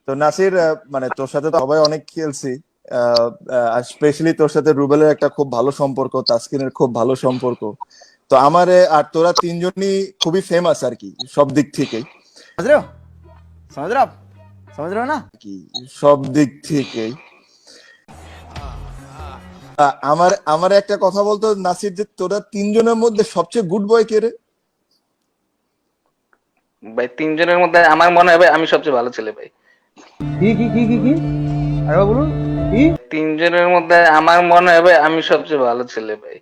তো নাসির, মানে তোর সাথে তো সবাই অনেক খেলছি, স্পেশালি তোর সাথে রুবেলের একটা খুব ভালো সম্পর্ক, তাসকিনের খুব ভালো সম্পর্ক। তো আমারে আর তোরা তিনজনই খুবই ফেমাস আর কি, সব দিক থেকেই। समझ रहे हो समझ रहे हो आप समझ रहे हो ना কি সব দিক থেকেই আমার আমার একটা কথা বলতো নাসির, যে তোরা তিনজনের মধ্যে সবচেয়ে গুড বয় কে রে? ভাই তিনজনের মধ্যে আমার মনে হয় ভাই আমি সবচেয়ে ভালো ছেলে ভাই। की अरे बोलूं की তিনজনের মধ্যে আমার মনে হয় ভাই আমি সবচেয়ে ভালো ছেলে ভাই।